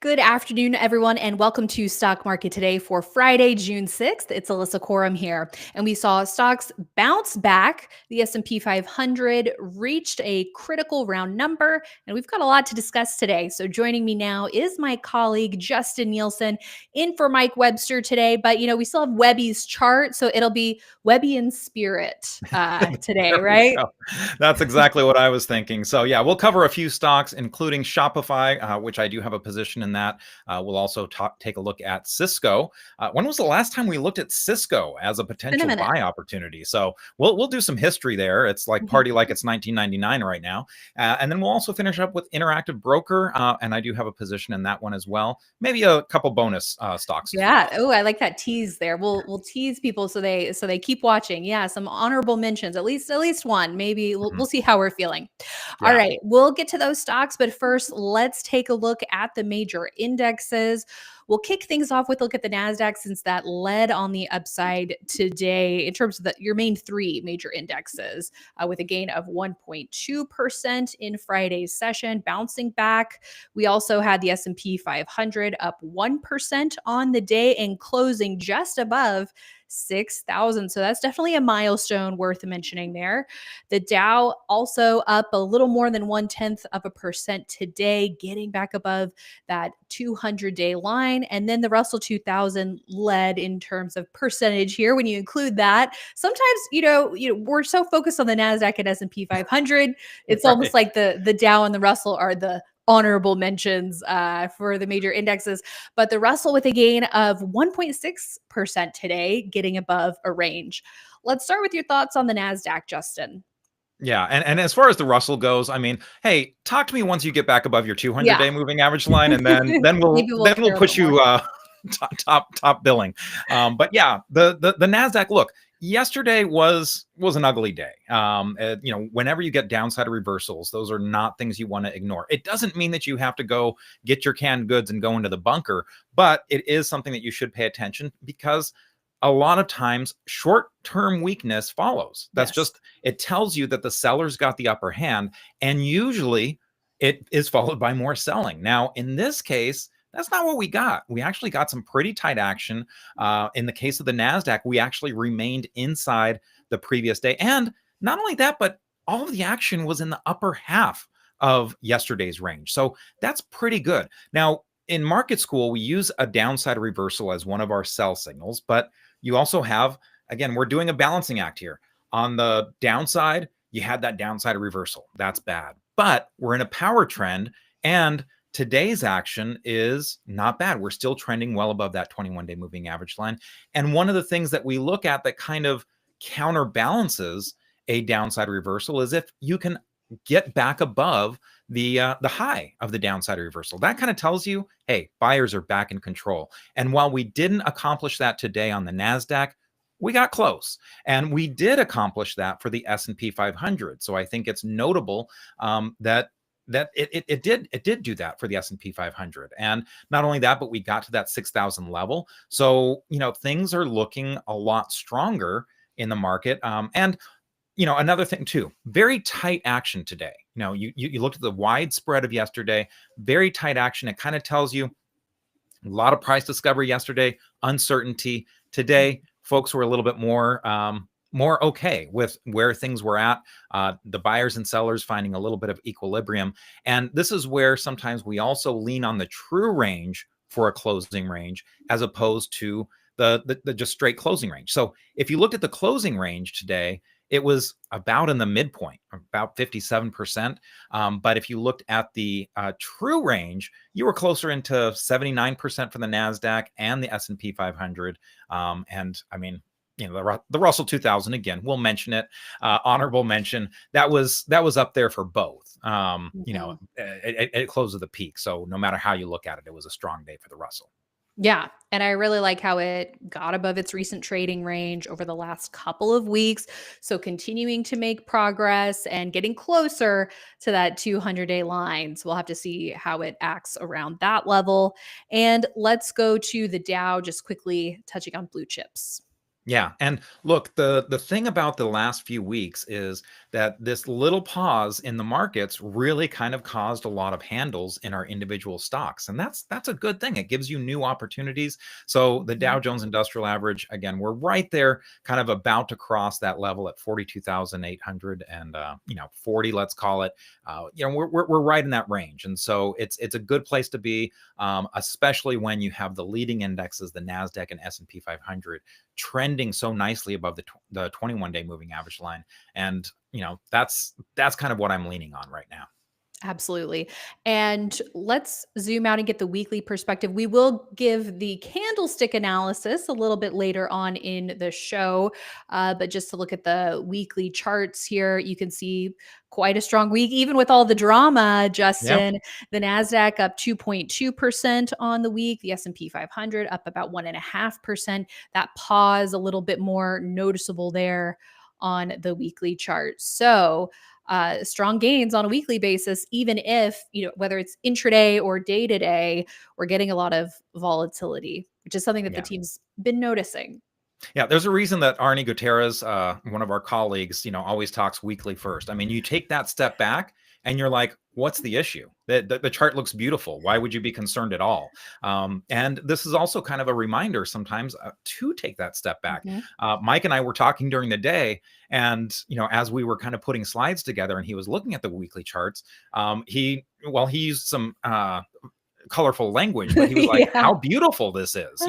Good afternoon, everyone, and welcome to Stock Market Today for Friday, June 6th. It's Alissa Coram here, and we saw stocks bounce back. The S&P 500 reached a critical round number, and we've got a lot to discuss today. So joining me now is my colleague, Justin Nielsen, in for Mike Webster today. But, we still have Webby's chart, so it'll be Webby in spirit today, right? That's exactly what I was thinking. So yeah, we'll cover a few stocks, including Shopify, which I do have a position in that. We'll also take a look at Cisco. When was the last time we looked at Cisco as a potential buy opportunity? So we'll do some history there. It's like party like it's 1999 right now. And then we'll also finish up with Interactive Broker, and I do have a position in that one as well. Maybe a couple bonus stocks. Yeah. Oh, I like that tease there. We'll tease people so they keep watching. Yeah, some honorable mentions, at least one. Maybe we'll see how we're feeling. Yeah. All right, we'll get to those stocks, but first, let's take a look at the major indexes. We'll kick things off with a look at the NASDAQ since that led on the upside today in terms of your main three major indexes with a gain of 1.2% in Friday's session, bouncing back. We also had the S&P 500 up 1% on the day and closing just above 6,000. So that's definitely a milestone worth mentioning there. The Dow also up a little more than 0.1% today, getting back above that 200-day line. And then the Russell 2000 led in terms of percentage here. When you include that, sometimes, we're so focused on the NASDAQ and S&P 500. It's Right. almost like the Dow and the Russell are the honorable mentions for the major indexes, but the Russell with a gain of 1.6% today, getting above a range. Let's start with your thoughts on the NASDAQ, Justin. Yeah, and as far as the Russell goes, I mean, hey, talk to me once you get back above your 200-day moving average line, and then we'll push you top billing. But yeah, the NASDAQ, look, yesterday was an ugly day. Whenever you get downside reversals, those are not things you want to ignore. It doesn't mean that you have to go get your canned goods and go into the bunker, but it is something that you should pay attention because a lot of times short-term weakness follows. That's just, it tells you that the seller's got the upper hand, and usually it is followed by more selling. Now, in this case, that's not what we got. We actually got some pretty tight action. In the case of the NASDAQ, we actually remained inside the previous day. And not only that, but all of the action was in the upper half of yesterday's range. So that's pretty good. Now, in market school, we use a downside reversal as one of our sell signals, but you also have, again, we're doing a balancing act here. On the downside, you had that downside reversal. That's bad. But we're in a power trend, and today's action is not bad. We're still trending well above that 21-day moving average line. And one of the things that we look at that kind of counterbalances a downside reversal is if you can get back above the high of the downside reversal. That kind of tells you, hey, buyers are back in control. And while we didn't accomplish that today on the NASDAQ, we got close. And we did accomplish that for the S&P 500. So I think it's notable that it did do that for the S&P 500. And not only that, but we got to that 6,000 level. So, things are looking a lot stronger in the market. And another thing too, very tight action today. You looked at the wide spread of yesterday, very tight action. It kind of tells you a lot of price discovery yesterday, uncertainty. Today, folks were a little bit more okay with where things were at. The buyers and sellers finding a little bit of equilibrium. And this is where sometimes we also lean on the true range for a closing range as opposed to the just straight closing range. So if you looked at the closing range today, it was about in the midpoint, about 57%. But if you looked at the true range, you were closer into 79% for the NASDAQ and the S&P 500. And I mean, the Russell 2000, again, we'll mention it, honorable mention. That was up there for both. It closed at the peak. So no matter how you look at it, it was a strong day for the Russell. Yeah. And I really like how it got above its recent trading range over the last couple of weeks. So continuing to make progress and getting closer to that 200-day line. So we'll have to see how it acts around that level. And let's go to the Dow, just quickly touching on blue chips. Yeah. And look, the thing about the last few weeks is that this little pause in the markets really kind of caused a lot of handles in our individual stocks. And that's a good thing. It gives you new opportunities. So the Dow Mhm. Jones Industrial Average, again, we're right there, kind of about to cross that level at 42,800 and 40, let's call it. We're right in that range. And so it's a good place to be, especially when you have the leading indexes, the NASDAQ and S&P 500 trending so nicely above the 21-day moving average line. And that's kind of what I'm leaning on right now. Absolutely. And let's zoom out and get the weekly perspective. We will give the candlestick analysis a little bit later on in the show. But just to look at the weekly charts here, you can see quite a strong week, even with all the drama, Yeah. Justin. The NASDAQ up 2.2% on the week, the S&P 500 up about 1.5%. That pause a little bit more noticeable there on the weekly chart. So, strong gains on a weekly basis, even if, whether it's intraday or day to day, we're getting a lot of volatility, which is something that the Yeah. team's been noticing. Yeah, there's a reason that Arnie Gutierrez, one of our colleagues, always talks weekly first. I mean, you take that step back and you're like, what's the issue? The chart looks beautiful. Why would you be concerned at all? And this is also kind of a reminder sometimes to take that step back. Mhm. Mike and I were talking during the day, and as we were kind of putting slides together, and he was looking at the weekly charts, he used some colorful language, but he was like, Yeah. how beautiful this is,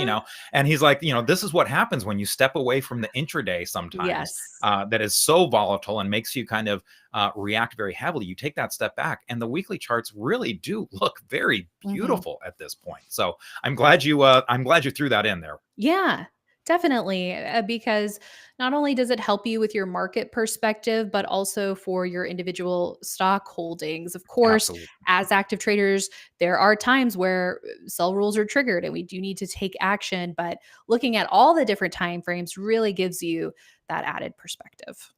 and he's like, this is what happens when you step away from the intraday sometimes, Yes. that is so volatile and makes you kind of react very heavily. You take that step back, and the weekly charts really do look very Mhm. beautiful at this point. So I'm glad you threw that in there. Yeah, definitely. Because not only does it help you with your market perspective, but also for your individual stock holdings. Of course, Absolutely. as active traders, there are times where sell rules are triggered and we do need to take action. But looking at all the different time frames really gives you that added perspective.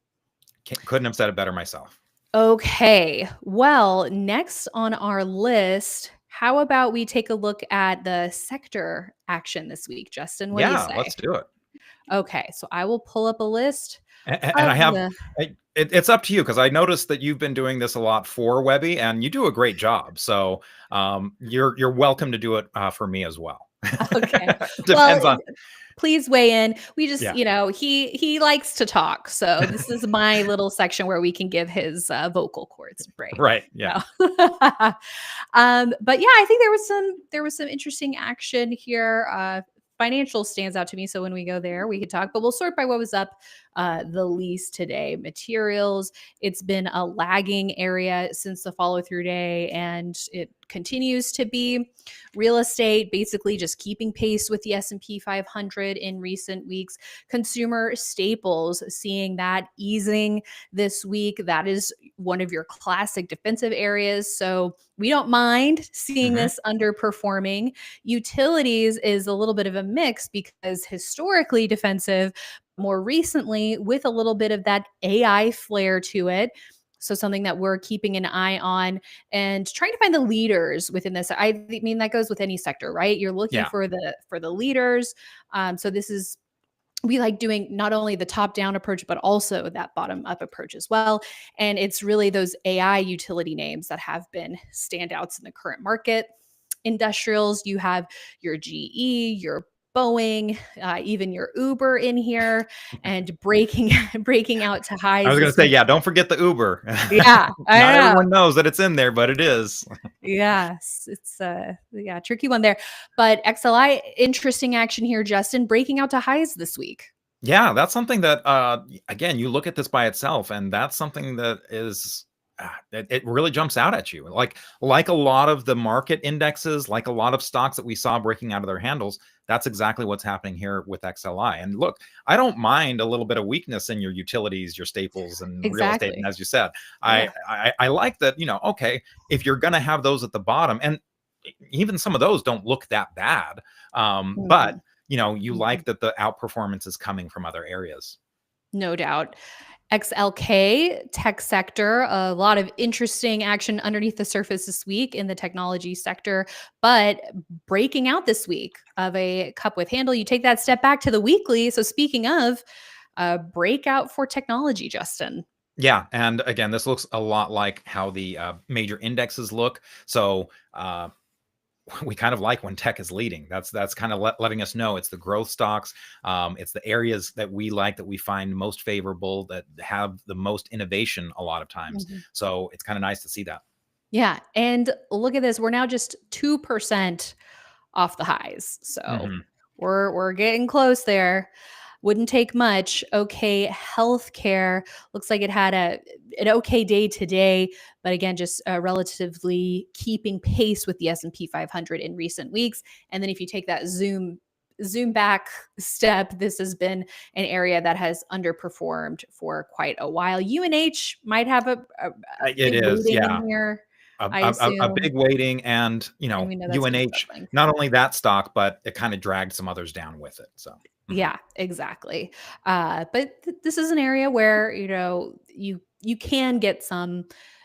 Couldn't have said it better myself. Okay. Well, next on our list, how about we take a look at the sector action this week, Justin? What do you Yeah, say? let's do it. Okay, so I will pull up a list And of I have, the it's up to you, because I noticed that you've been doing this a lot for Webby, and you do a great job. So you're welcome to do it for me as well. okay. Well, Depends on, please weigh in. We just, yeah, he likes to talk, so this is my little section where we can give his vocal cords a break. right, yeah, No. But yeah, I think there was some interesting action here. Financial stands out to me, so when we go there, we could talk. But we'll sort by what was up the least today. Materials. It's been a lagging area since the follow through day, and it continues to be. Real estate, basically just keeping pace with the S&P 500 in recent weeks. Consumer staples, seeing that easing this week. That is one of your classic defensive areas. So we don't mind seeing hmm this underperforming. Utilities is a little bit of a mix because historically defensive, more recently with a little bit of that AI flair to it. So something that we're keeping an eye on and trying to find the leaders within this. I mean that goes with any sector, right? You're looking yeah, for the leaders. So this is we like doing not only the top down approach, but also that bottom up approach as well. And it's really those AI utility names that have been standouts in the current market. Industrials, you have your GE, your Boeing, even your Uber in here, and breaking breaking out to I highs was gonna this say, week. yeah, don't forget the Uber. Yeah, I Not know. everyone knows that it's in there, but it is. Yes, it's yeah, tricky one there. But XLI, interesting action here, Justin, breaking out to highs this week. Yeah, that's something that, again, you look at this by itself, and that's something that is, it really jumps out at you. Like a lot of the market indexes, like a lot of stocks that we saw breaking out of their handles, that's exactly what's happening here with XLI. And look, I don't mind a little bit of weakness in your utilities, your staples, and real estate. And Exactly. as you said, Yeah. I like that. Okay, if you're gonna have those at the bottom, and even some of those don't look that bad, but Mhm, you mhm. like that the outperformance is coming from other areas. No doubt. XLK, tech sector, a lot of interesting action underneath the surface this week in the technology sector, but breaking out this week of a cup with handle. You take that step back to the weekly. So speaking of breakout for technology, Justin. Yeah, and again, this looks a lot like how the major indexes look. So we kind of like when tech is leading. That's kind of letting us know it's the growth stocks. It's the areas that we like, that we find most favorable, that have the most innovation a lot of times. Mhm. So it's kind of nice to see that. Yeah. And look at this. We're now just 2% off the highs. So Hmm. we're getting close there. Wouldn't take much. Okay, healthcare looks like it had an okay day today, but again, just relatively keeping pace with the S&P 500 in recent weeks. And then if you take that zoom back step, this has been an area that has underperformed for quite a while. UNH might have a It big is, weighting yeah. in here, I A assume, big weighting, and and we know that's been UNH, struggling. not only that stock, but it kind of dragged some others down with it. So Yeah, exactly. But this is an area where you can get some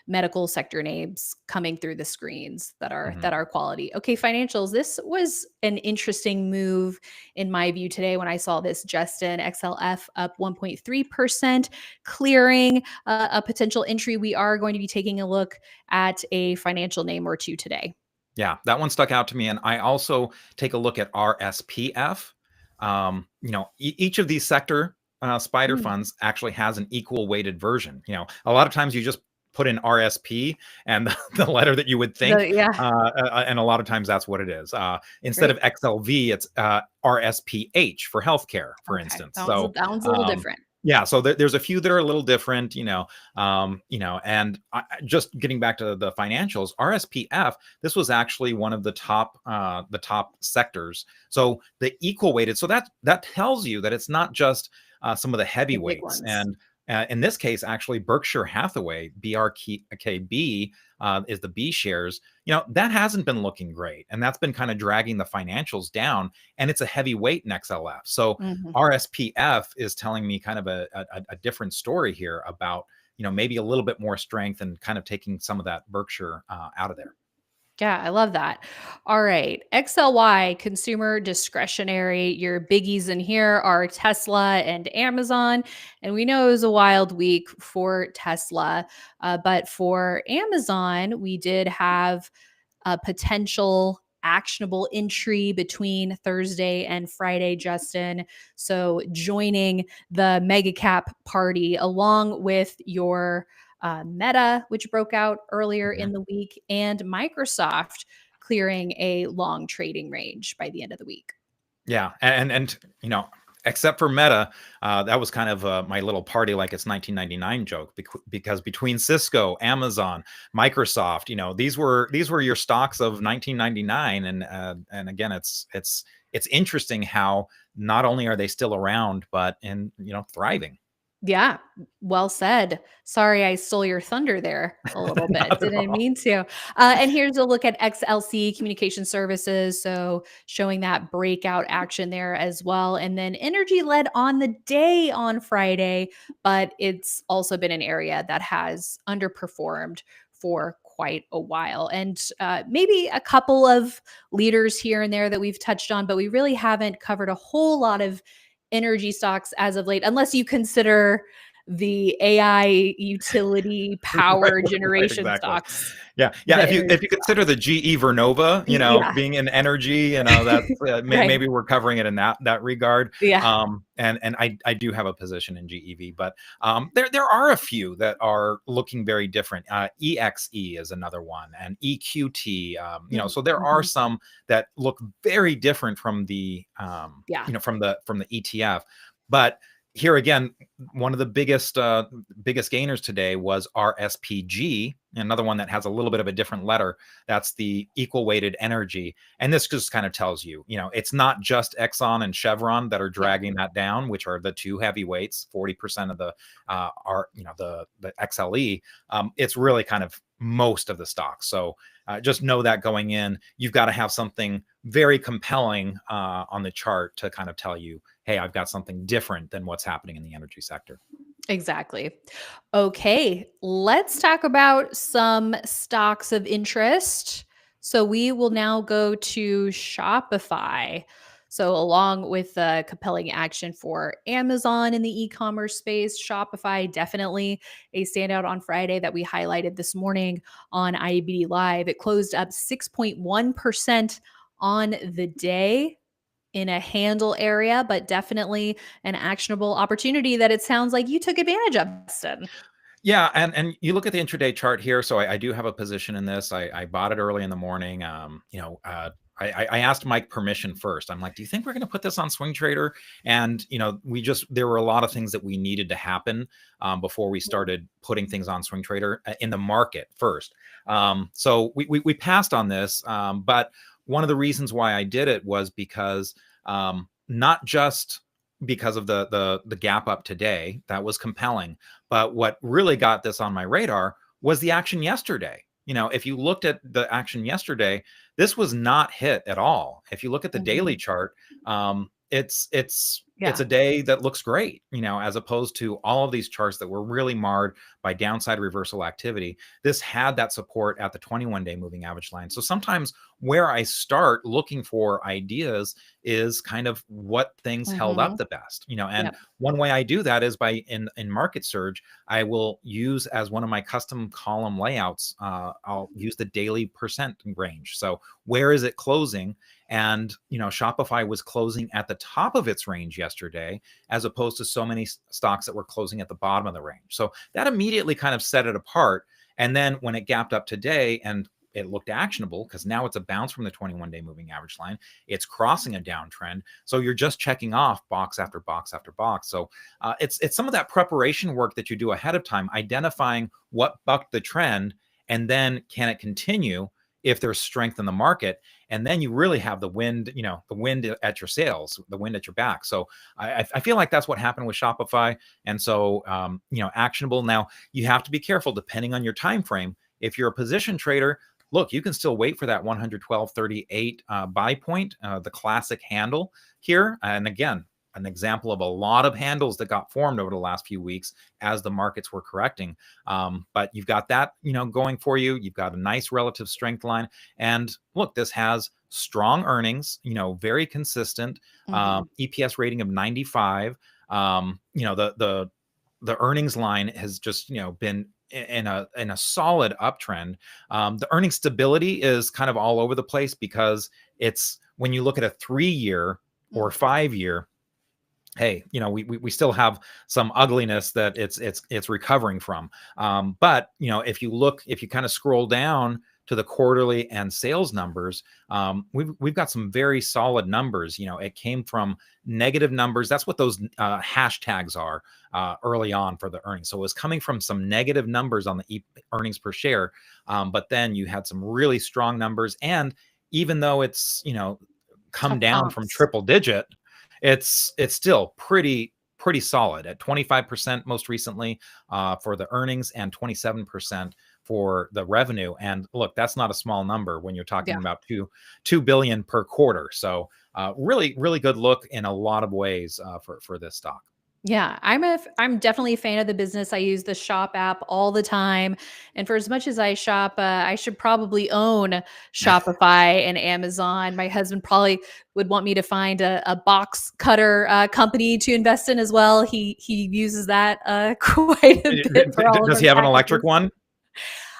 medical sector names coming through the screens that are mhm. that are quality. Okay, financials. This was an interesting move in my view today when I saw this. Justin, XLF up 1.3%, clearing a potential entry. We are going to be taking a look at a financial name or two today. Yeah, that one stuck out to me. And I also take a look at RSPF. Each of these sector spider Mm. funds actually has an equal weighted version. A lot of times you just put in RSP and the letter that you would think, Yeah, and a lot of times that's what it is. Instead of great. XLV, it's RSPH for healthcare, for Okay, instance. that one's a little different. Yeah, so there's a few that are a little different, and just getting back to the financials, RSPF, this was actually one of the top sectors. So the equal weighted, so that tells you that it's not just some of the The big heavyweights. ones. And in this case, actually, Berkshire Hathaway, BRKB, is the B shares. That hasn't been looking great, and that's been kind of dragging the financials down. And it's a heavyweight in XLF. So Mhm. RSPF is telling me kind of a different story here about, maybe a little bit more strength and kind of taking some of that Berkshire out of there. Yeah, I love that. All right. XLY, consumer discretionary. Your biggies in here are Tesla and Amazon. And we know it was a wild week for Tesla. But for Amazon, we did have a potential actionable entry between Thursday and Friday, Justin. So joining the mega cap party along with your Meta, which broke out earlier Mhm. in the week, and Microsoft clearing a long trading range by the end of the week. Yeah, and except for Meta, that was kind of my little party like it's 1999 joke, because between Cisco, Amazon, Microsoft, these were your stocks of 1999. And again, it's interesting how not only are they still around, but thriving. Yeah, well said. Sorry, I stole your thunder there a little bit. Not at Didn't all. mean to. And here's a look at XLC Communication Services. So showing that breakout action there as well. And then energy led on the day on Friday, but it's also been an area that has underperformed for quite a while. And maybe a couple of leaders here and there that we've touched on, but we really haven't covered a whole lot of energy stocks as of late, unless you consider the AI utility Right, power right, generation exactly. stocks, Yeah. the If energy you consider stocks. the GE Vernova, Yeah. being in energy, that's Right. maybe we're covering it in that regard. Yeah. And I do have a position in GEV, but there are a few that are looking very different. EXE is another one, and EQT. So there are Mhm. some that look very different from the Yeah. from the ETF, but here again, one of the biggest gainers today was RSPG, another one that has a little bit of a different letter. That's the equal weighted energy. And this just kind of tells you, it's not just Exxon and Chevron that are Yeah. dragging that down, which are the two heavyweights, 40% of the are, the XLE. It's really kind of most of the stocks. So just know that going in, you've got to have something very compelling on the chart to kind of tell you, hey, I've got something different than what's happening in the energy sector. Exactly. Okay, let's talk about some stocks of interest. So we will now go to Shopify. So, along with the compelling action for Amazon in the e commerce space, Shopify definitely a standout on Friday that we highlighted this morning on IBD Live. It closed up 6.1% on the day in a handle area, but definitely an actionable opportunity that it sounds like you took advantage of, Justin. Yeah, and you look at the intraday chart here. So I do have a position in this. I bought it early in the morning. I asked Mike permission first. I'm like, do you think we're going to put this on Swing Trader? And there were a lot of things that we needed to happen before we started putting things on Swing Trader in the market first. So we passed on this, but one of the reasons why I did it was because not just because of the gap up today that was compelling, but what really got this on my radar was the action yesterday. If you looked at the action yesterday, this was not hit at all. If you look at the daily chart, it's a day that looks great, as opposed to all of these charts that were really marred by downside reversal activity. This had that support at the 21-day moving average line. So sometimes where I start looking for ideas is kind of what things held up the best, and one way I do that is by in Market Surge, I will use as one of my custom column layouts, I'll use the daily percent range. So where is it closing? And, Shopify was closing at the top of its range yesterday, as opposed to so many stocks that were closing at the bottom of the range. So that immediately kind of set it apart. And then when it gapped up today and it looked actionable, because now it's a bounce from the 21-day moving average line, it's crossing a downtrend. So you're just checking off box after box after box. So it's some of that preparation work that you do ahead of time, identifying what bucked the trend, and then can it continue if there's strength in the market. And then you really have the wind, the wind at your sails, the wind at your back. So I feel like that's what happened with Shopify. And so, actionable. Now you have to be careful depending on your time frame. If you're a position trader, look, you can still wait for that 112.38 buy point, the classic handle here. And again, an example of a lot of handles that got formed over the last few weeks as the markets were correcting. But you've got that, going for you. You've got a nice relative strength line. And look, this has strong earnings, very consistent, EPS rating of 95. The earnings line has just, been in a solid uptrend. The earning stability is kind of all over the place, because it's, when you look at a 3-year or 5-year, hey, we still have some ugliness that it's recovering from. But if you kind of scroll down to the quarterly and sales numbers, we've got some very solid numbers. It came from negative numbers. That's what those hashtags are early on for the earnings. So it was coming from some negative numbers on the earnings per share. But then you had some really strong numbers. And even though it's, come down from triple digit, it's still pretty solid at 25% most recently for the earnings, and 27% for the revenue. And look, that's not a small number when you're talking about $2 billion per quarter. So really good look in a lot of ways for this stock. Yeah, I'm definitely a fan of the business. I use the Shop app all the time, and for as much as I shop, I should probably own Shopify and Amazon. My husband probably would want me to find a box cutter company to invest in as well. He uses that quite a bit for all of Does our he have an packages. electric one?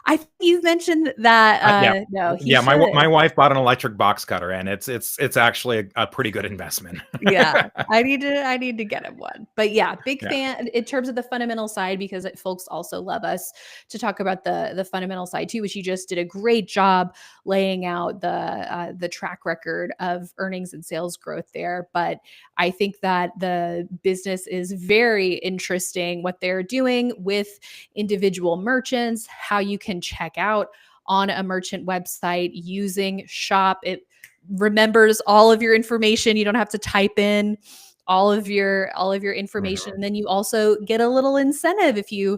I think you've mentioned that. No, he should. My wife bought an electric box cutter, and it's actually a pretty good investment. Yeah, I need to get him one. But yeah, big fan in terms of the fundamental side, because folks also love us to talk about the fundamental side too, which you just did a great job laying out the track record of earnings and sales growth there. But I think that the business is very interesting, what they're doing with individual merchants, how you can check out on a merchant website using Shop. It remembers all of your information. You don't have to type in all of your information. And then you also get a little incentive if you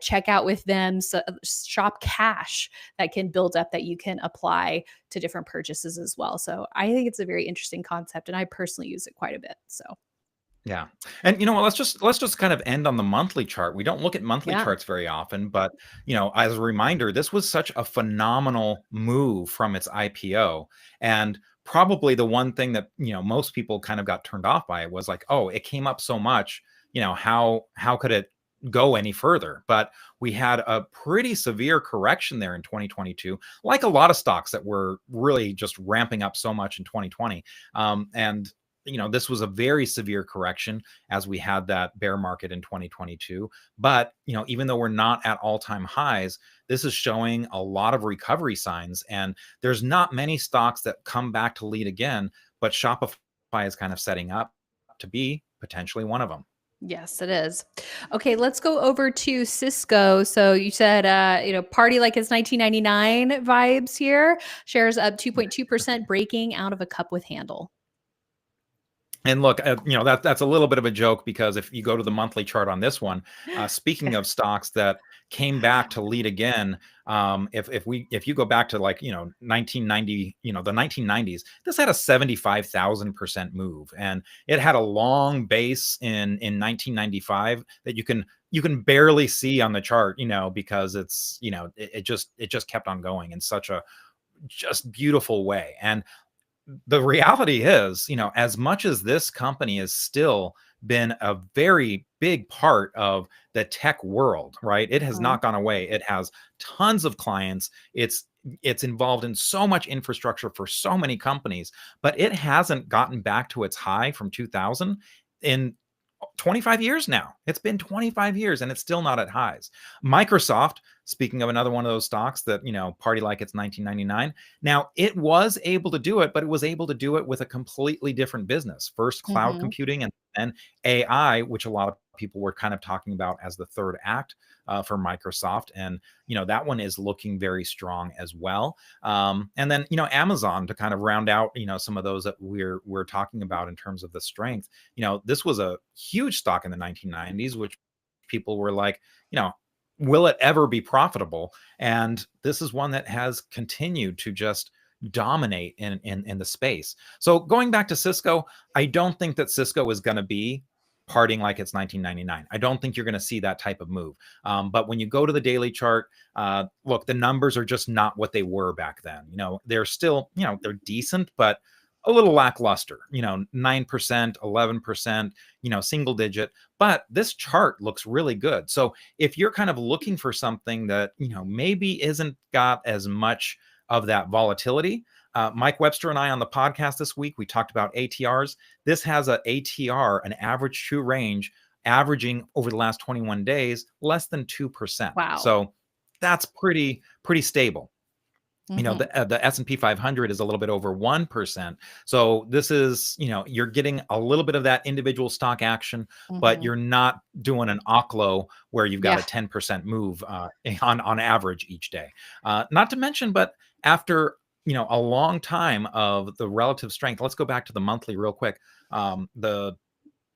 check out with them. So Shop Cash that can build up that you can apply to different purchases as well. So I think it's a very interesting concept, and I personally use it quite a bit. So Yeah. And you know what, let's just kind of end on the monthly chart. We don't look at monthly Yeah. charts very often, but as a reminder, this was such a phenomenal move from its IPO. And probably the one thing that, most people kind of got turned off by it was like, oh, it came up so much, how could it go any further? But we had a pretty severe correction there in 2022, like a lot of stocks that were really just ramping up so much in 2020. And this was a very severe correction as we had that bear market in 2022. But, even though we're not at all-time highs, this is showing a lot of recovery signs. And there's not many stocks that come back to lead again, but Shopify is kind of setting up to be potentially one of them. Yes, it is. Okay, let's go over to Cisco. So you said, party like it's 1999 vibes here. Shares up 2.2%, breaking out of a cup with handle. And look, that's a little bit of a joke, because if you go to the monthly chart on this one, speaking of stocks that came back to lead again, if you go back to 1990, the 1990s, this had a 75,000% move, and it had a long base in 1995 that you can barely see on the chart, because it just kept on going in such a just beautiful way. And the reality is, as much as this company has still been a very big part of the tech world, right? It has not gone away. It has tons of clients. It's involved in so much infrastructure for so many companies, but it hasn't gotten back to its high from 2000 in 25 years now. It's been 25 years and it's still not at highs. Microsoft, speaking of another one of those stocks that, party like it's 1999. Now, it was able to do it, but it was able to do it with a completely different business. First cloud computing, and then AI, which a lot of people were kind of talking about as the third act for Microsoft. And, that one is looking very strong as well. And then, Amazon, to kind of round out, some of those that we're talking about in terms of the strength. This was a huge stock in the 1990s, which people were like, will it ever be profitable? And this is one that has continued to just dominate in the space. So going back to Cisco, I don't think that Cisco is going to be partying like it's 1999. I don't think you're going to see that type of move. But when you go to the daily chart, look, the numbers are just not what they were back then. They're still, they're decent, but a little lackluster, 9%, 11%, single digit. But this chart looks really good. So if you're kind of looking for something that, maybe isn't got as much of that volatility, Mike Webster and I on the podcast this week, we talked about ATRs. This has a ATR, an average true range, averaging over the last 21 days, less than 2%. Wow. So that's pretty stable. The S&P 500 is a little bit over 1%. So this is, you're getting a little bit of that individual stock action, but you're not doing an OCLO where you've got a 10% move on average each day. Not to mention, but after a long time of the relative strength, let's go back to the monthly real quick.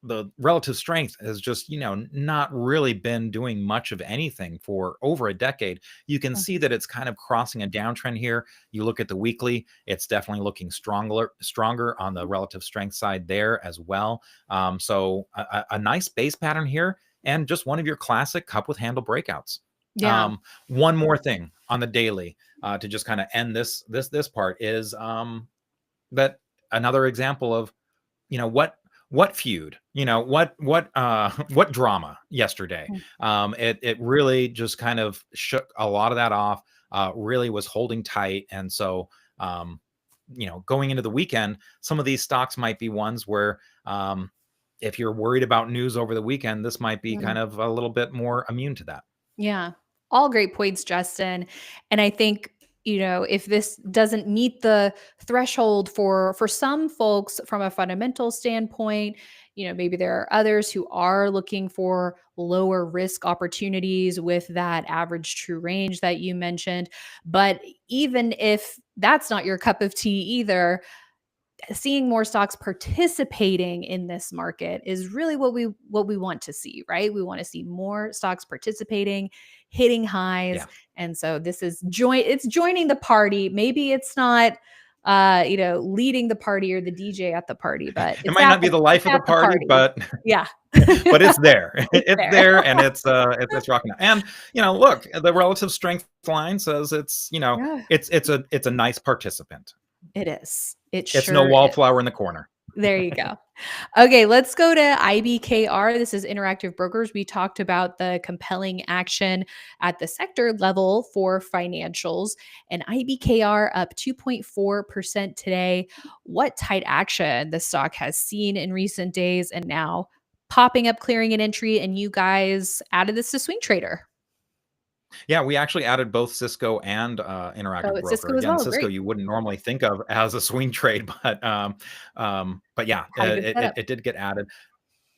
The relative strength has just, not really been doing much of anything for over a decade. You can see that it's kind of crossing a downtrend here. You look at the weekly, it's definitely looking stronger on the relative strength side there as well. So a nice base pattern here, and just one of your classic cup with handle breakouts. Yeah. One more thing on the daily to just kind of end this part is that another example of, what feud, what drama yesterday. It really just kind of shook a lot of that off, really was holding tight. And so, going into the weekend, some of these stocks might be ones where, if you're worried about news over the weekend, this might be kind of a little bit more immune to that. Yeah. All great points, Justin. And I think, if this doesn't meet the threshold for some folks from a fundamental standpoint, maybe there are others who are looking for lower risk opportunities with that average true range that you mentioned. But even if that's not your cup of tea either, seeing more stocks participating in this market is really what we want to see, right? We want to see more stocks participating, hitting highs. Yeah. And so this is it's joining the party. Maybe it's not leading the party or the DJ at the party, but It might not be the life of the party, but yeah. but it's there. It's there. there, and it's rocking out. And look, the relative strength line says it's Yeah. it's a nice participant. It is. It's no wallflower in the corner. There you go. Okay, let's go to IBKR. This is Interactive Brokers. We talked about the compelling action at the sector level for financials, and IBKR up 2.4% today. What tight action the stock has seen in recent days, and now popping up, clearing an entry, and you guys added this to Swing Trader. Yeah, we actually added both Cisco and Interactive Broker. Cisco as Again, well. Cisco Great. you wouldn't normally think of as a swing trade, but yeah, it did get added.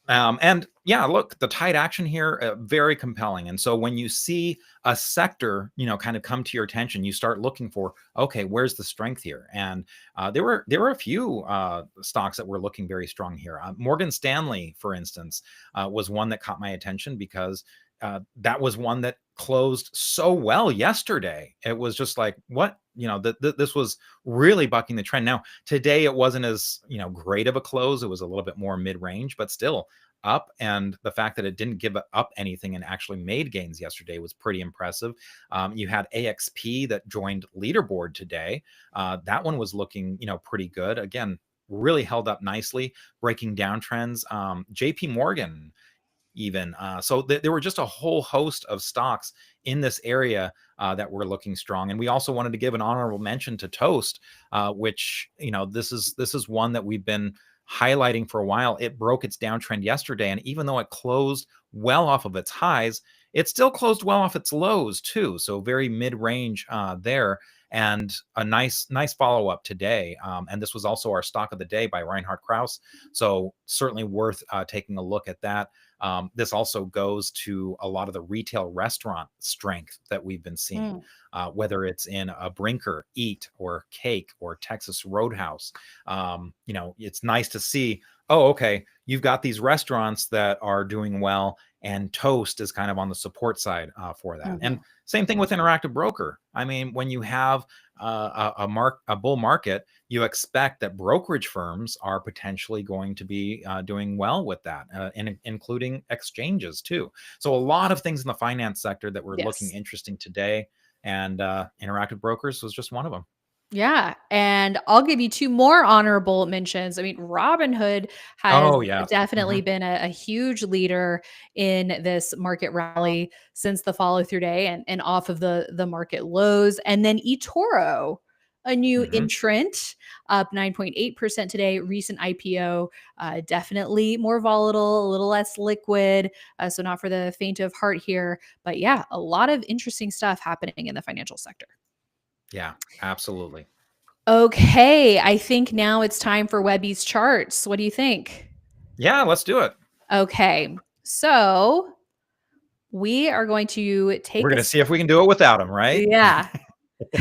And yeah, look, the tight action here, very compelling. And so when you see a sector, kind of come to your attention, you start looking for, okay, where's the strength here? And there were a few stocks that were looking very strong here. Morgan Stanley, for instance, was one that caught my attention because that was one that closed so well yesterday. It was just like, what? This was really bucking the trend. Now, today it wasn't as, great of a close. It was a little bit more mid-range, but still up. And the fact that it didn't give up anything and actually made gains yesterday was pretty impressive. You had AXP that joined leaderboard today. That one was looking, pretty good. Again, really held up nicely, breaking down trends. JP Morgan, even. So there were just a whole host of stocks in this area that were looking strong. And we also wanted to give an honorable mention to Toast, which, this is one that we've been highlighting for a while. It broke its downtrend yesterday. And even though it closed well off of its highs, it still closed well off its lows too. So very mid-range there. And a nice follow-up today. And this was also our stock of the day by Reinhard Krauss. So certainly worth taking a look at that. This also goes to a lot of the retail restaurant strength that we've been seeing, whether it's in a Brinker, Eat, or Cake, or Texas Roadhouse. It's nice to see, oh, okay, you've got these restaurants that are doing well, and Toast is kind of on the support side for that. And same thing with Interactive Broker. I mean, when you have a bull market, you expect that brokerage firms are potentially going to be doing well with that, including exchanges too. So a lot of things in the finance sector that were looking interesting today, and Interactive Brokers was just one of them. Yeah. And I'll give you two more honorable mentions. I mean, Robinhood has definitely been a huge leader in this market rally since the follow through day and off of the market lows. And then eToro, a new entrant, up 9.8% today. Recent IPO, definitely more volatile, a little less liquid. So not for the faint of heart here. But yeah, a lot of interesting stuff happening in the financial sector. Yeah, absolutely. Okay, I think now it's time for Webby's charts. What do you think? Yeah, let's do it. Okay, so we are going to take. We're going to see if we can do it without him, right? Yeah.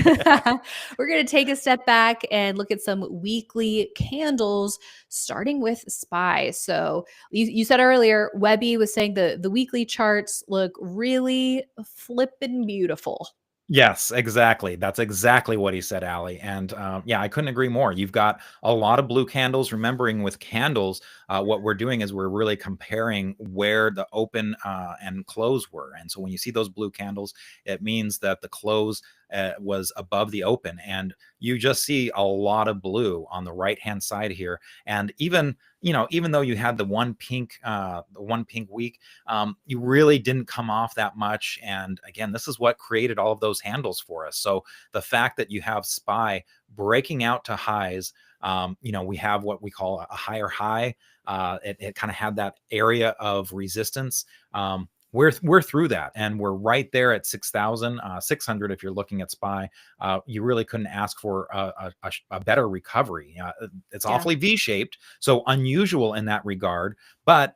We're going to take a step back and look at some weekly candles, starting with SPY. So you said earlier, Webby was saying the weekly charts look really flippin' beautiful. Yes, exactly. That's exactly what he said, Allie. And yeah, I couldn't agree more. You've got a lot of blue candles. Remembering with candles, what we're doing is we're really comparing where the open and close were. And so when you see those blue candles, it means that the close was above the open. And you just see a lot of blue on the right-hand side here. And even though you had the one pink week, you really didn't come off that much. And again, this is what created all of those handles for us. So the fact that you have SPY breaking out to highs, we have what we call a higher high. It kind of had that area of resistance. We're through that, and we're right there at 6,600. If you're looking at SPY, you really couldn't ask for a better recovery. It's awfully V-shaped, so unusual in that regard. But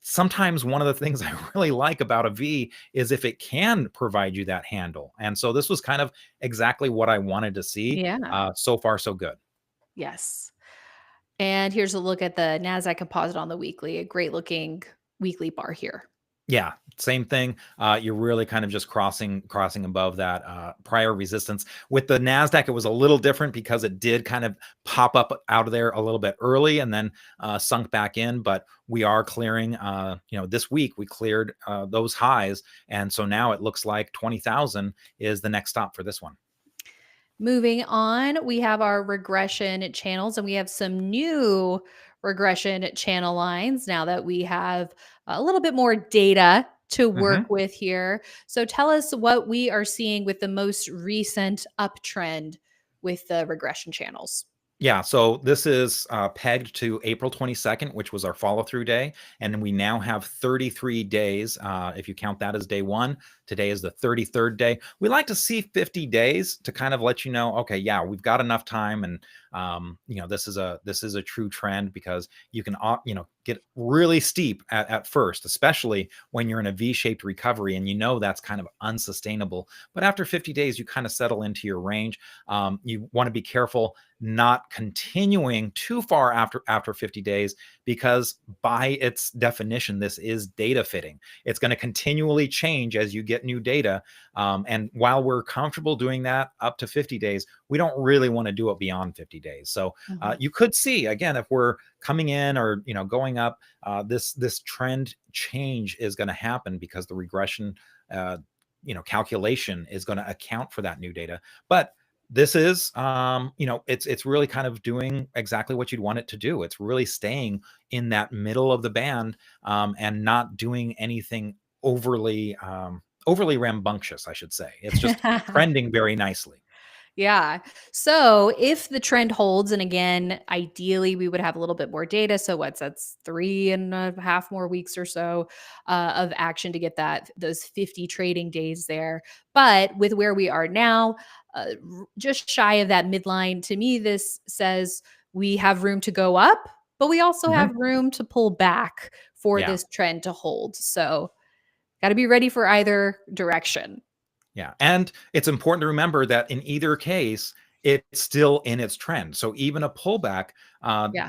sometimes one of the things I really like about a V is if it can provide you that handle. And so this was kind of exactly what I wanted to see. Yeah. So far, so good. Yes. And here's a look at the NASDAQ composite on the weekly, a great looking weekly bar here. Yeah, same thing. You're really kind of just crossing above that prior resistance. With the Nasdaq, it was a little different because it did kind of pop up out of there a little bit early and then sunk back in. But we are clearing. This week we cleared those highs, and so now it looks like 20,000 is the next stop for this one. Moving on, we have our regression channels, and we have some new regression channel lines now that we have a little bit more data to work with here. So tell us what we are seeing with the most recent uptrend with the regression channels. Yeah, so this is pegged to April 22nd, which was our follow-through day, and we now have 33 days. If you count that as day one, today is the 33rd day. We like to see 50 days to kind of let you know, okay, yeah, we've got enough time, and this is a true trend, because you can get really steep at first, especially when you're in a V-shaped recovery, and that's kind of unsustainable. But after 50 days, you kind of settle into your range. You want to be careful not continuing too far after 50 days, because by its definition, this is data fitting. It's going to continually change as you get new data. And while we're comfortable doing that up to 50 days, we don't really want to do it beyond 50 days. So you could see, again, if we're coming in or going up, this trend change is going to happen, because the regression calculation is going to account for that new data. But this is it's really kind of doing exactly what you'd want it to do. It's really staying in that middle of the band, and not doing anything overly rambunctious, I should say. It's just trending very nicely. Yeah. So if the trend holds, and again, ideally we would have a little bit more data. So that's 3.5 more weeks or so of action to get those 50 trading days there. But with where we are now, just shy of that midline, to me, this says we have room to go up, but we also have room to pull back for this trend to hold. So got to be ready for either direction. Yeah. And it's important to remember that in either case, it's still in its trend. So even a pullback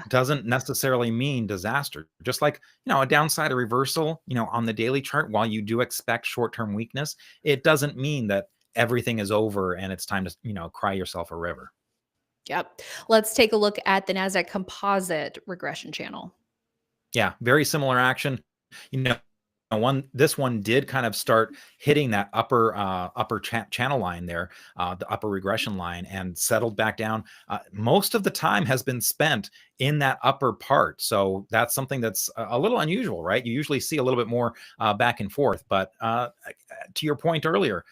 doesn't necessarily mean disaster. Just like, a downside or reversal, on the daily chart, while you do expect short-term weakness, it doesn't mean that everything is over and it's time to, cry yourself a river. Yep. Let's take a look at the NASDAQ composite regression channel. Yeah. Very similar action. This one did kind of start hitting that upper channel line there, the upper regression line, and settled back down. Most of the time has been spent in that upper part, so that's something that's a little unusual, right? You usually see a little bit more back and forth. But to your point earlier,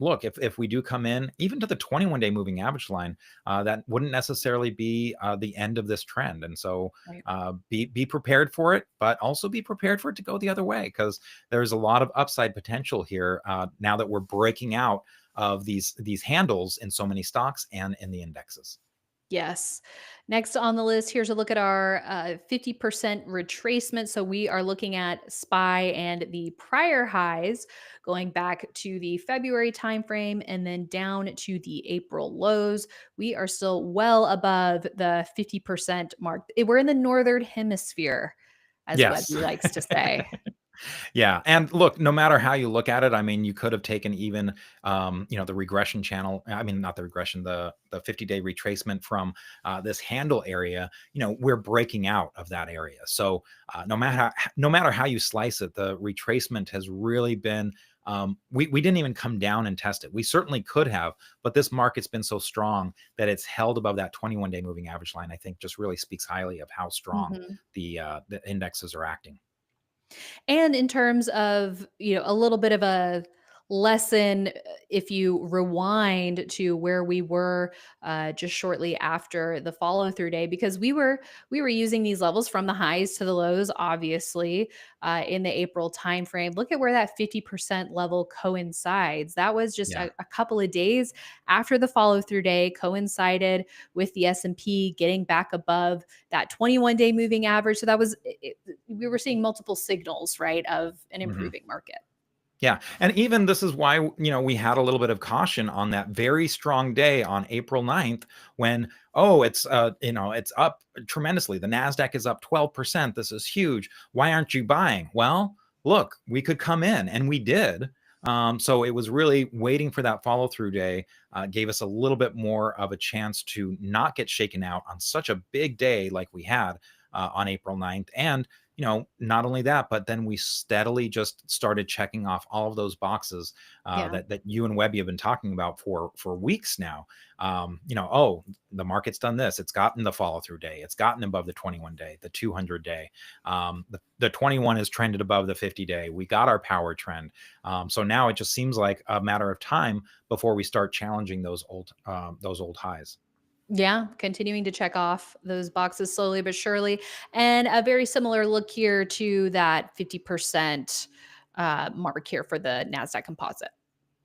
look, if we do come in even to the 21-day moving average line, that wouldn't necessarily be the end of this trend. And so be prepared for it, but also be prepared for it to go the other way, because there's a lot of upside potential here now that we're breaking out of these handles in so many stocks and in the indexes. Yes. Next on the list, here's a look at our 50% retracement. So we are looking at SPY and the prior highs going back to the February timeframe and then down to the April lows. We are still well above the 50% mark. We're in the northern hemisphere, as Yes. Webby likes to say. Yeah. And look, no matter how you look at it, I mean, you could have taken even, the regression channel. I mean, not the regression, the 50-day retracement from this handle area. We're breaking out of that area. So no matter how you slice it, the retracement has really been. We didn't even come down and test it. We certainly could have, but this market's been so strong that it's held above that 21-day moving average line. I think just really speaks highly of how strong the indexes are acting. And in terms of, a little bit of a lesson, if you rewind to where we were just shortly after the follow through day, because we were using these levels from the highs to the lows, obviously, in the April timeframe. Look at where that 50% level coincides. That was just a couple of days after the follow through day, coincided with the S&P getting back above that 21-day moving average. So that was we were seeing multiple signals, right, of an improving market. Yeah. And even this is why, we had a little bit of caution on that very strong day on April 9th when, it's up tremendously. The NASDAQ is up 12%. This is huge. Why aren't you buying? Well, look, we could come in, and we did. So it was really waiting for that follow through day, gave us a little bit more of a chance to not get shaken out on such a big day like we had on April 9th. And, not only that, but then we steadily just started checking off all of those boxes Yeah. that you and Webby have been talking about for weeks now. Oh, the market's done this. It's gotten the follow through day. It's gotten above the 21 day, the 200 day. The 21 is trended above the 50 day. We got our power trend. So now it just seems like a matter of time before we start challenging those old highs. Yeah, continuing to check off those boxes slowly but surely. And a very similar look here to that 50% mark here for the NASDAQ composite.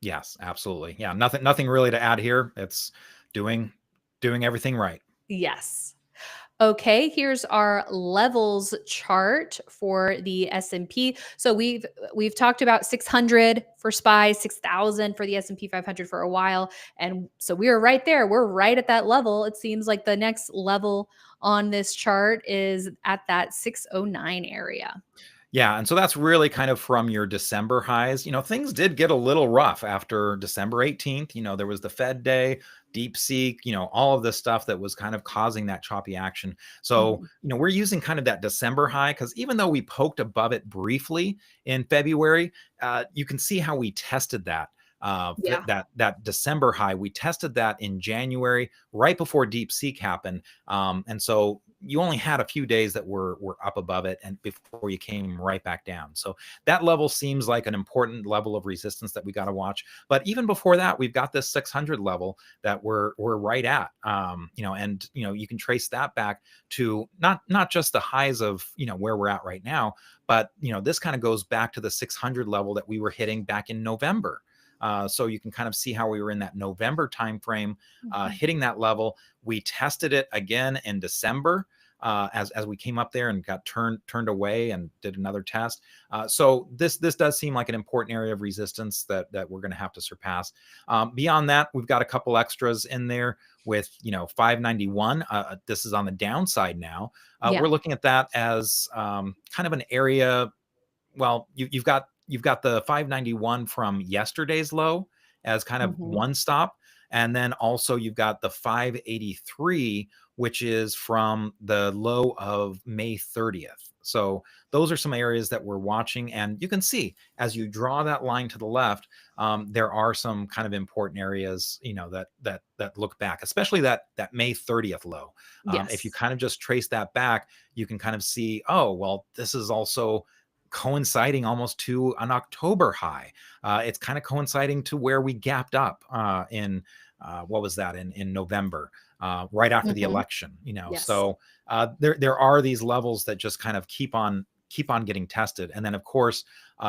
Yes, absolutely. Yeah, nothing really to add here. It's doing everything right. Yes. Okay, here's our levels chart for the S&P. So we've talked about 600 for SPY, 6,000 for the S&P 500 for a while, and so we are right there. We're right at that level. It seems like the next level on this chart is at that 609 area. Yeah, and so that's really kind of from your December highs. Things did get a little rough after December 18th. There was the Fed day, DeepSeek, all of this stuff that was kind of causing that choppy action. So, Mhm. we're using kind of that December high because even though we poked above it briefly in February, you can see how we tested that. Yeah. That December high, we tested that in January, right before DeepSeek happened, and so you only had a few days that were up above it, and before you came right back down. So that level seems like an important level of resistance that we got to watch. But even before that, we've got this 600 level that we're right at. And you can trace that back to not just the highs of where we're at right now, but this kind of goes back to the 600 level that we were hitting back in November. So you can kind of see how we were in that November timeframe, Mhm. hitting that level. We tested it again in December as we came up there and got turned away and did another test. So this does seem like an important area of resistance that we're going to have to surpass. Beyond that, we've got a couple extras in there with 591. This is on the downside now. Yeah. We're looking at that as kind of an area. Well, you've got the 591 from yesterday's low as kind of Mhm. one stop, and then also you've got the 583, which is from the low of May 30th. So those are some areas that we're watching, and you can see as you draw that line to the left, there are some kind of important areas, that look back, especially that May 30th low. If you Yes. kind of just trace that back, you can kind of see, oh well, this is also coinciding almost to an October high. It's kind of coinciding to where we gapped up in what was that in November, right after the Mhm. election. Yes. So there are these levels that just kind of keep on getting tested, and then of course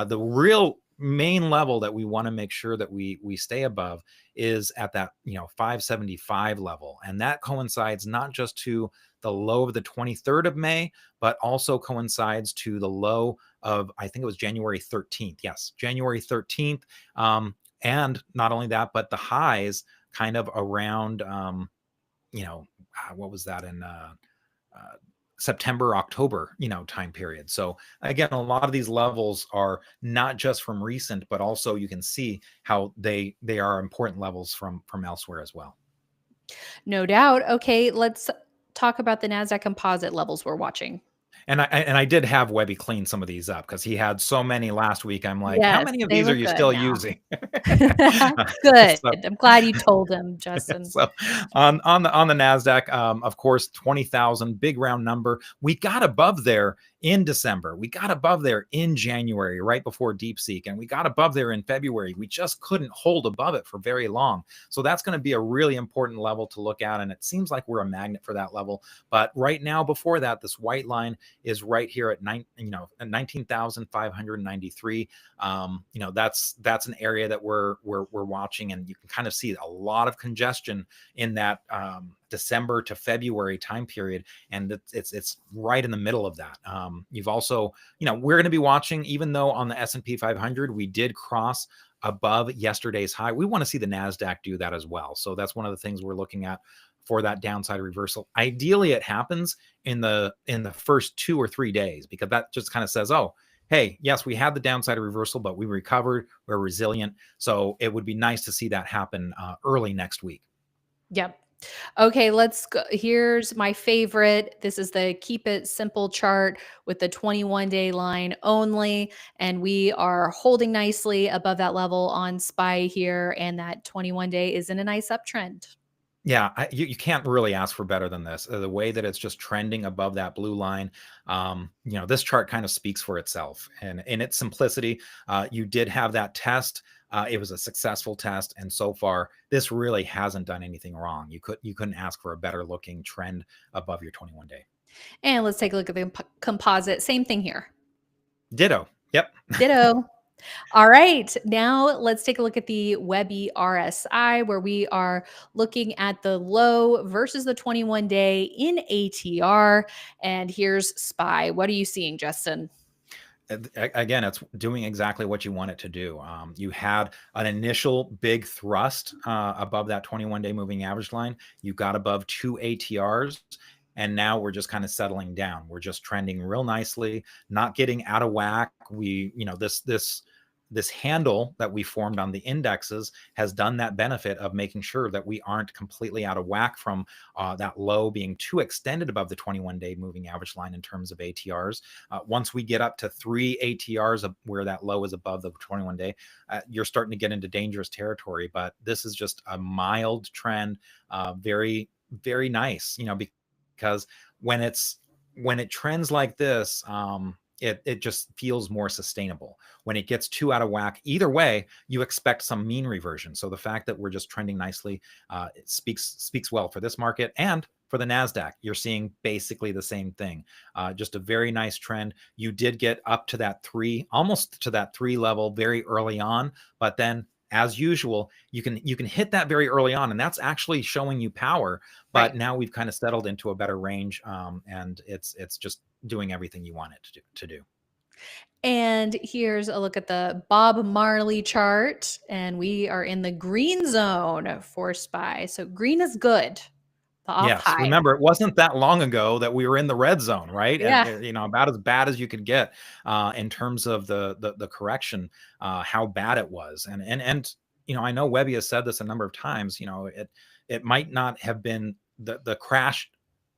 the real main level that we want to make sure that we stay above is at that 575 level, and that coincides not just to the low of the 23rd of May, but also coincides to the low of, I think it was January 13th. Yes, January 13th. And not only that, but the highs kind of around, what was that in uh, September, October, time period. So again, a lot of these levels are not just from recent, but also you can see how they are important levels from elsewhere as well. No doubt. Okay, let's talk about the NASDAQ composite levels we're watching. And I did have Webby clean some of these up because he had so many last week. I'm like, how Yes, many of they these are look you good still now. using? Good. So I'm glad you told him, Justin. so on the Nasdaq, of course, 20,000, big round number. We got above there in December. We got above there in January, right before DeepSeek, and we got above there in February. We just couldn't hold above it for very long. So that's going to be a really important level to look at, and it seems like we're a magnet for that level. But right now, before that, this white line is right here at 19,593. That's an area that we're watching, and you can kind of see a lot of congestion in that December to February time period, and it's right in the middle of that. You've also, we're going to be watching, even though on the S&P 500 we did cross above yesterday's high. We want to see the Nasdaq do that as well. So that's one of the things we're looking at for that downside reversal. Ideally, it happens in the first 2 or 3 days, because that just kind of says, oh, hey, yes, we had the downside of reversal, but we recovered, we're resilient. So it would be nice to see that happen early next week. Yep. Okay, let's go. Here's my favorite. This is the keep it simple chart with the 21-day line only. And we are holding nicely above that level on SPY here. And that 21-day is in a nice uptrend. Yeah, you can't really ask for better than this. The way that it's just trending above that blue line, this chart kind of speaks for itself. And in its simplicity, you did have that test. It was a successful test, and so far, this really hasn't done anything wrong. You couldn't ask for a better looking trend above your 21-day. And let's take a look at the composite. Same thing here. Ditto. Yep. Ditto. All right, now let's take a look at the Webby RSI, where we are looking at the low versus the 21-day in ATR. And here's SPY. What are you seeing, Justin? Again, it's doing exactly what you want it to do. You had an initial big thrust above that 21-day moving average line. You got above 2 ATRs. And now we're just kind of settling down. We're just trending real nicely, not getting out of whack. This handle that we formed on the indexes has done that benefit of making sure that we aren't completely out of whack from that low being too extended above the 21-day moving average line in terms of ATRs. Once we get up to 3 ATRs where that low is above the 21-day, you're starting to get into dangerous territory. But this is just a mild trend, very, very nice, because when it trends like this, it just feels more sustainable. When it gets too out of whack, either way, you expect some mean reversion. So the fact that we're just trending nicely, it speaks well for this market and for the NASDAQ. You're seeing basically the same thing. Just a very nice trend. You did get up to that almost to that 3 level very early on, but then as usual, you can hit that very early on, and that's actually showing you power. But Right. now we've kind of settled into a better range, and it's just doing everything you want it to do. And here's a look at the Bob Marley chart, and we are in the green zone for SPY. So green is good. The off Yes, high. remember, it wasn't that long ago that we were in the red zone, right? Yeah. About as bad as you could get in terms of the correction, how bad it was. And I know Webby has said this a number of times. It might not have been the crash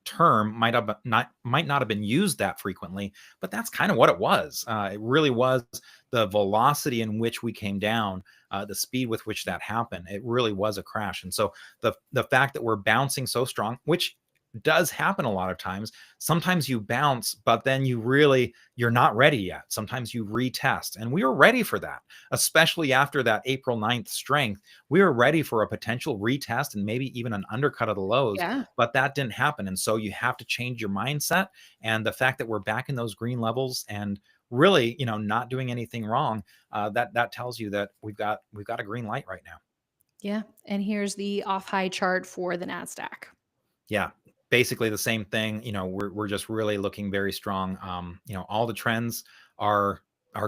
term might not have been used that frequently, but that's kind of what it was. It really was the velocity in which we came down, the speed with which that happened. It really was a crash. And so the fact that we're bouncing so strong, which does happen a lot of times. Sometimes you bounce, but then you're not ready yet. Sometimes you retest, and we were ready for that, especially after that April 9th strength. We were ready for a potential retest and maybe even an undercut of the lows, Yeah. but that didn't happen. And so you have to change your mindset. And the fact that we're back in those green levels and really, not doing anything wrong, that tells you that we've got a green light right now. Yeah. And here's the off high chart for the NASDAQ. Yeah, basically the same thing. We're just really looking very strong. All the trends are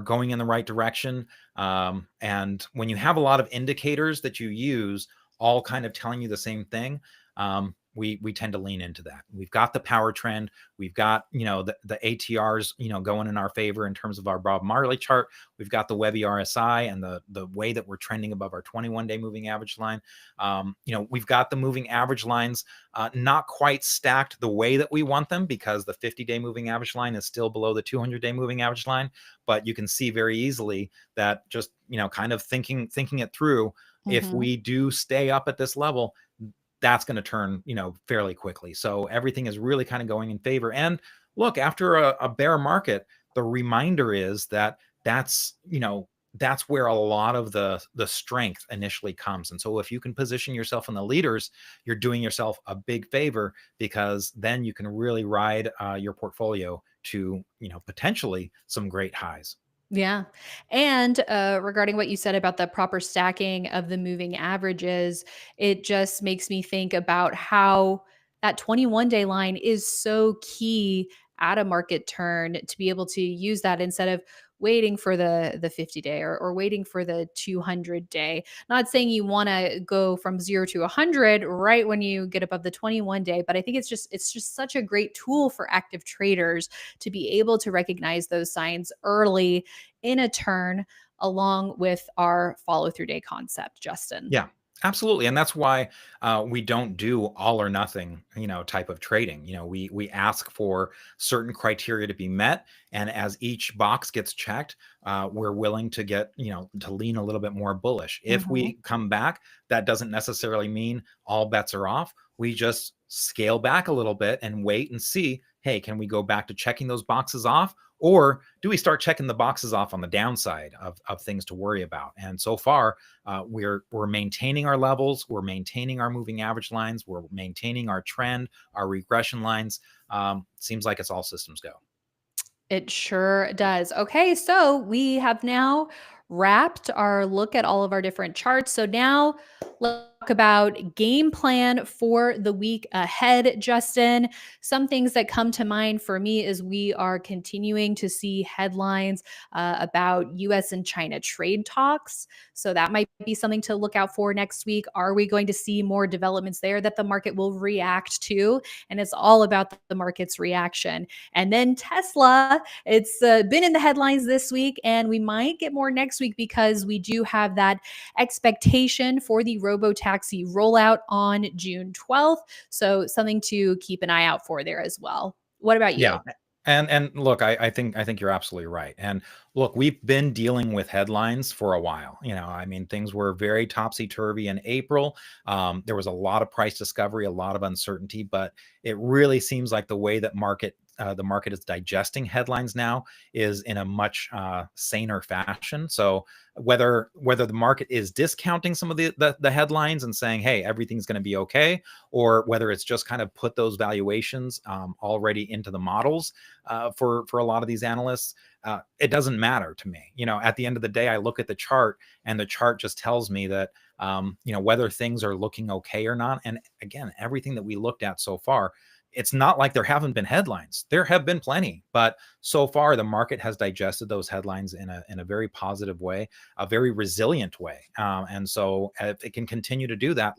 going in the right direction. And when you have a lot of indicators that you use, all kind of telling you the same thing, we tend to lean into that. We've got the power trend. We've got, the ATRs, going in our favor in terms of our Bob Marley chart. We've got the Webby RSI and the way that we're trending above our 21-day moving average line. We've got the moving average lines not quite stacked the way that we want them, because the 50-day moving average line is still below the 200-day moving average line. But you can see very easily that just, kind of thinking it through, if we do stay up at this level, that's going to turn, fairly quickly. So everything is really kind of going in favor. And look, after a bear market, the reminder is that that's where a lot of the strength initially comes. And so if you can position yourself in the leaders, you're doing yourself a big favor, because then you can really ride your portfolio to, potentially some great highs. Yeah. And regarding what you said about the proper stacking of the moving averages, it just makes me think about how that 21-day line is so key at a market turn to be able to use that instead of waiting for the 50 day or waiting for the 200 day. Not saying you want to go from 0 to 100 right when you get above the 21 day, but I think it's just such a great tool for active traders to be able to recognize those signs early in a turn, along with our follow through day concept, Justin. Yeah, absolutely. And that's why we don't do all or nothing, type of trading. We ask for certain criteria to be met. And as each box gets checked, we're willing to to lean a little bit more bullish. If Mhm. we come back, that doesn't necessarily mean all bets are off. We just scale back a little bit and wait and see, hey, can we go back to checking those boxes off? Or do we start checking the boxes off on the downside of things to worry about? And so far, we're maintaining our levels, we're maintaining our moving average lines, we're maintaining our trend, our regression lines. Seems like it's all systems go. It sure does. Okay, so we have now wrapped our look at all of our different charts. So now let's talk about game plan for the week ahead, Justin. Some things that come to mind for me is we are continuing to see headlines about US and China trade talks. So that might be something to look out for next week. Are we going to see more developments there that the market will react to? And it's all about the market's reaction. And then Tesla, it's been in the headlines this week, and we might get more next week because we do have that expectation for the robo-taxi rollout on June 12th. So something to keep an eye out for there as well. What about Yeah. you? And look, I think you're absolutely right. And look, we've been dealing with headlines for a while. I mean, things were very topsy-turvy in April. There was a lot of price discovery, a lot of uncertainty, but it really seems like the way that the market is digesting headlines now is in a much saner fashion. So whether the market is discounting some of the headlines and saying, hey, everything's going to be okay, or whether it's just kind of put those valuations already into the models for a lot of these analysts, it doesn't matter to me. At the end of the day, I look at the chart, and the chart just tells me that whether things are looking okay or not. And again, everything that we looked at so far, it's not like there haven't been headlines. There have been plenty, but so far the market has digested those headlines in a very positive way, a very resilient way. And so if it can continue to do that,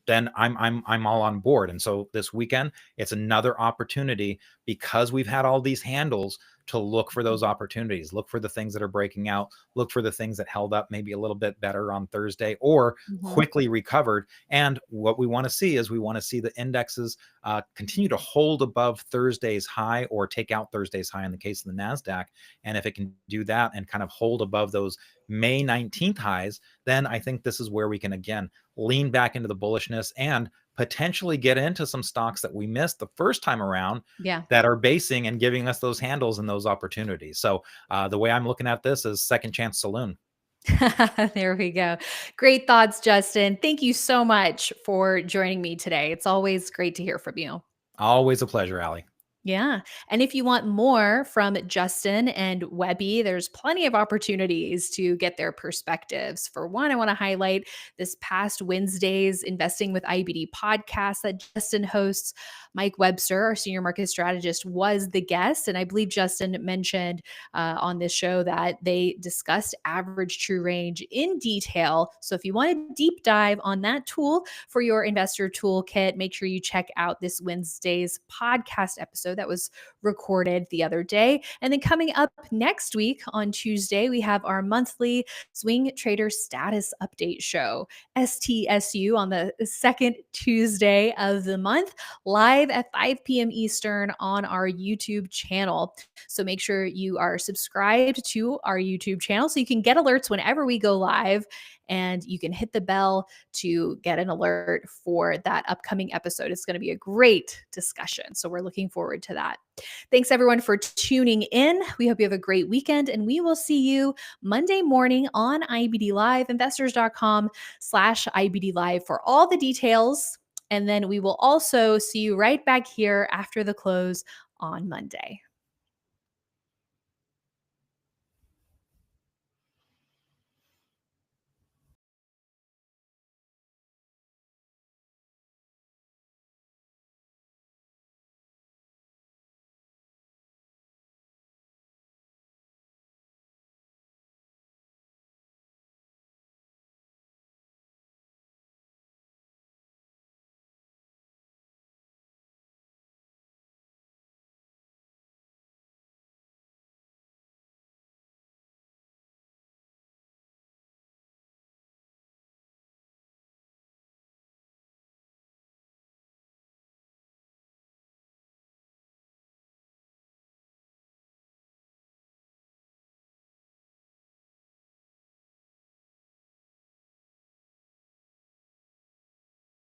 then I'm all on board. And so this weekend, it's another opportunity, because we've had all these handles, to look for those opportunities, look for the things that are breaking out, look for the things that held up maybe a little bit better on Thursday or Mhm. quickly recovered. And what we want to see is we want to see the indexes continue to hold above Thursday's high, or take out Thursday's high in the case of the NASDAQ. And if it can do that and kind of hold above those May 19th highs, then I think this is where we can again lean back into the bullishness and potentially get into some stocks that we missed the first time around, Yeah. that are basing and giving us those handles and those opportunities. So the way I'm looking at this is second chance saloon. There we go. Great thoughts, Justin. Thank you so much for joining me today. It's always great to hear from you. Always a pleasure, Allie. Yeah. And if you want more from Justin and Webby, there's plenty of opportunities to get their perspectives. For one, I want to highlight this past Wednesday's Investing with IBD podcast that Justin hosts. Mike Webster, our senior market strategist, was the guest. And I believe Justin mentioned on this show that they discussed average true range in detail. So if you want a deep dive on that tool for your investor toolkit, make sure you check out this Wednesday's podcast episode that was recorded the other day. And then coming up next week on Tuesday, we have our monthly Swing Trader Status Update show, STSU, on the second Tuesday of the month, live at 5 p.m. Eastern on our YouTube channel. So make sure you are subscribed to our YouTube channel so you can get alerts whenever we go live, and you can hit the bell to get an alert for that upcoming episode. It's going to be a great discussion. So we're looking forward to that. Thanks everyone for tuning in. We hope you have a great weekend, and we will see you Monday morning on IBD Live, investors.com/IBD Live for all the details. And then we will also see you right back here after the close on Monday.